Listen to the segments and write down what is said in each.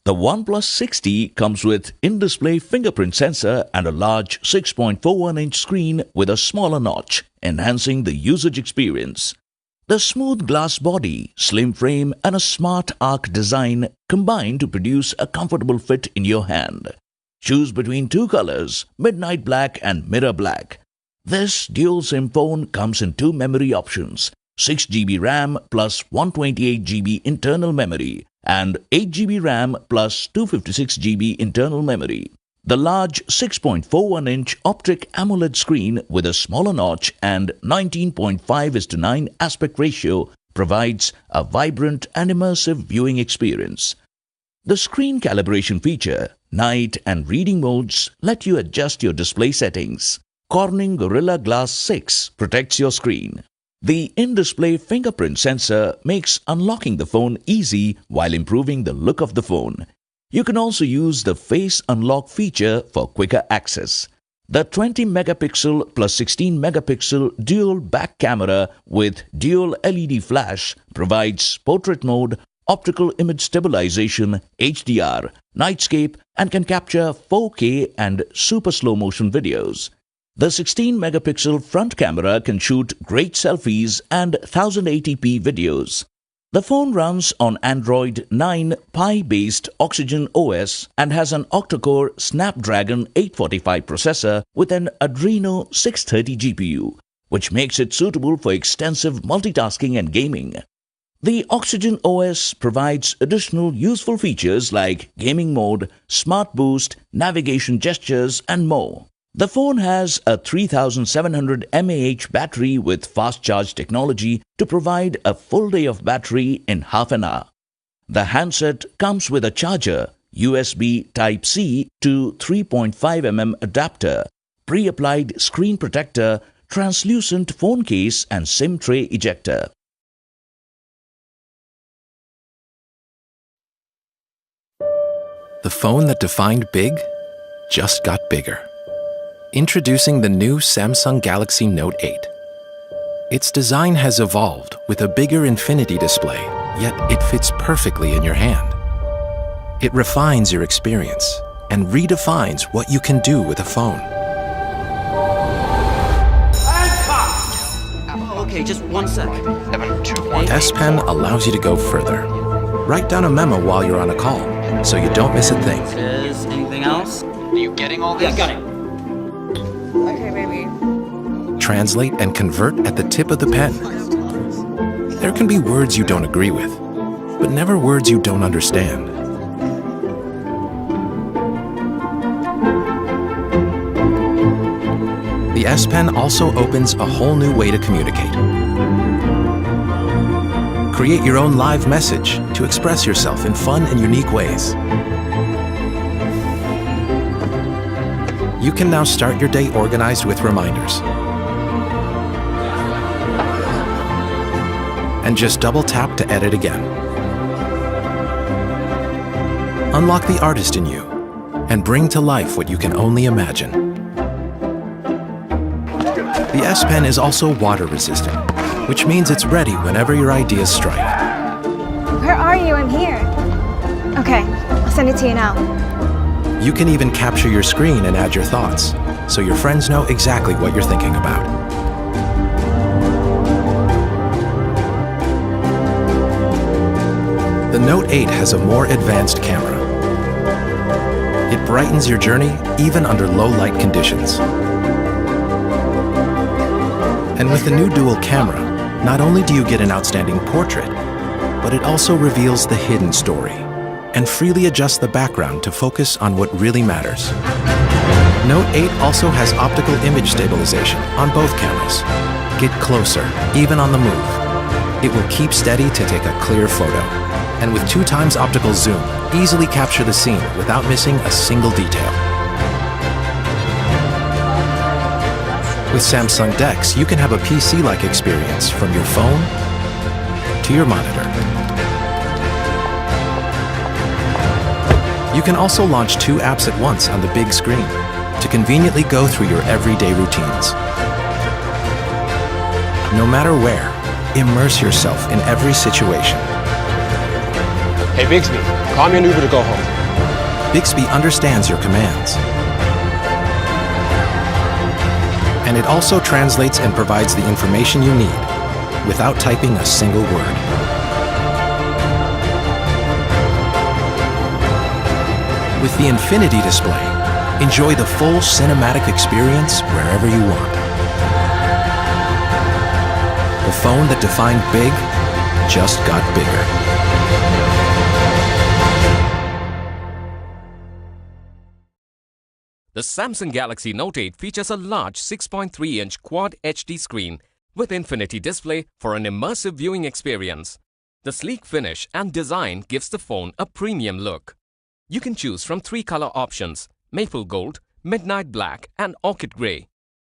The OnePlus T comes with in-display fingerprint sensor and a large 6.41-inch screen with a smaller notch, enhancing the usage experience. The smooth glass body, slim frame and a smart arc design combine to produce a comfortable fit in your hand. Choose between two colors, midnight black and mirror black. This dual SIM phone comes in two memory options, 6GB RAM plus 128GB internal memory and 8GB RAM plus 256GB internal memory. The large 6.41-inch optic AMOLED screen with a smaller notch and 19.5:9 aspect ratio provides a vibrant and immersive viewing experience. The screen calibration feature, night and reading modes let you adjust your display settings. Corning Gorilla Glass 6 protects your screen. The in-display fingerprint sensor makes unlocking the phone easy while improving the look of the phone. You can also use the face unlock feature for quicker access. The 20-megapixel plus 16-megapixel dual back camera with dual LED flash provides portrait mode, optical image stabilization, HDR, nightscape, and can capture 4K and super slow motion videos. The 16-megapixel front camera can shoot great selfies and 1080p videos. The phone runs on Android 9 Pie-based Oxygen OS and has an octa-core Snapdragon 845 processor with an Adreno 630 GPU, which makes it suitable for extensive multitasking and gaming. The Oxygen OS provides additional useful features like gaming mode, smart boost, navigation gestures, and more. The phone has a 3700 mAh battery with fast charge technology to provide a full day of battery in half an hour. The handset comes with a charger, USB Type-C to 3.5mm adapter, pre-applied screen protector, translucent phone case and SIM tray ejector. The phone that defined big just got bigger. Introducing the new Samsung Galaxy Note 8. Its design has evolved with a bigger infinity display, yet it fits perfectly in your hand. It refines your experience and redefines what you can do with a phone. Okay, just one sec. S Pen allows you to go further. Write down a memo while you're on a call, so you don't miss a thing. Is anything else? Are you getting all this? Yeah, got it. Okay, baby. Translate and convert at the tip of the pen. There can be words you don't agree with, but never words you don't understand. The S Pen also opens a whole new way to communicate. Create your own live message to express yourself in fun and unique ways. You can now start your day organized with reminders. And just double tap to edit again. Unlock the artist in you and bring to life what you can only imagine. The S Pen is also water resistant, which means it's ready whenever your ideas strike. Where are you? I'm here. Okay, I'll send it to you now. You can even capture your screen and add your thoughts, so your friends know exactly what you're thinking about. The Note 8 has a more advanced camera. It brightens your journey even under low light conditions. And with the new dual camera, not only do you get an outstanding portrait, but it also reveals the hidden story and freely adjusts the background to focus on what really matters. Note 8 also has optical image stabilization on both cameras. Get closer, even on the move. It will keep steady to take a clear photo. And with 2x optical zoom, easily capture the scene without missing a single detail. With Samsung DeX, you can have a PC-like experience from your phone to your monitor. You can also launch 2 apps at once on the big screen to conveniently go through your everyday routines. No matter where, immerse yourself in every situation. Hey Bixby, call me an Uber to go home. Bixby understands your commands. And it also translates and provides the information you need without typing a single word. With the Infinity display, enjoy the full cinematic experience wherever you want. The phone that defined big just got bigger. The Samsung Galaxy Note 8 features a large 6.3-inch Quad HD screen with Infinity display for an immersive viewing experience. The sleek finish and design gives the phone a premium look. You can choose from 3 color options: Maple Gold, Midnight Black and Orchid Grey.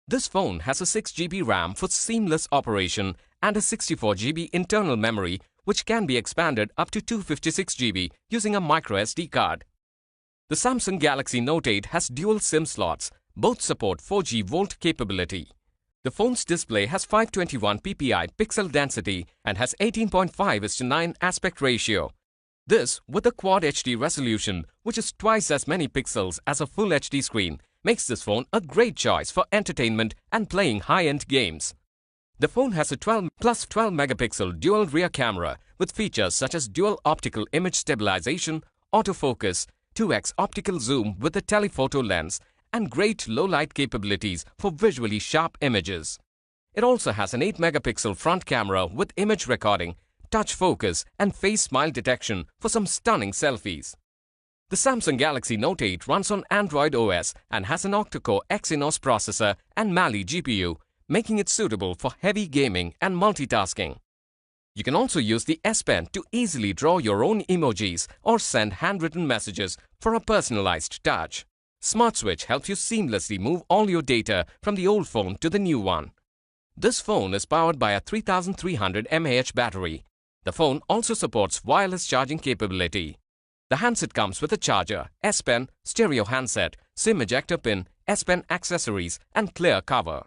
This phone has a 6GB RAM for seamless operation and a 64GB internal memory, which can be expanded up to 256GB using a microSD card. The Samsung Galaxy Note 8 has dual SIM slots. Both support 4G Volt capability. The phone's display has 521 ppi pixel density and has 18.5:9 aspect ratio. This, with a Quad HD resolution, which is twice as many pixels as a Full HD screen, makes this phone a great choice for entertainment and playing high-end games. The phone has a 12 megapixel dual rear camera with features such as dual optical image stabilization, autofocus, 2x optical zoom with a telephoto lens, and great low-light capabilities for visually sharp images. It also has an 8 megapixel front camera with image recording, touch focus, and face smile detection for some stunning selfies. The Samsung Galaxy Note 8 runs on Android OS and has an octa-core Exynos processor and Mali GPU, making it suitable for heavy gaming and multitasking. You can also use the S Pen to easily draw your own emojis or send handwritten messages for a personalized touch. Smart Switch helps you seamlessly move all your data from the old phone to the new one. This phone is powered by a 3300 mAh battery. The phone also supports wireless charging capability. The handset comes with a charger, S Pen, stereo handset, SIM ejector pin, S Pen accessories and clear cover.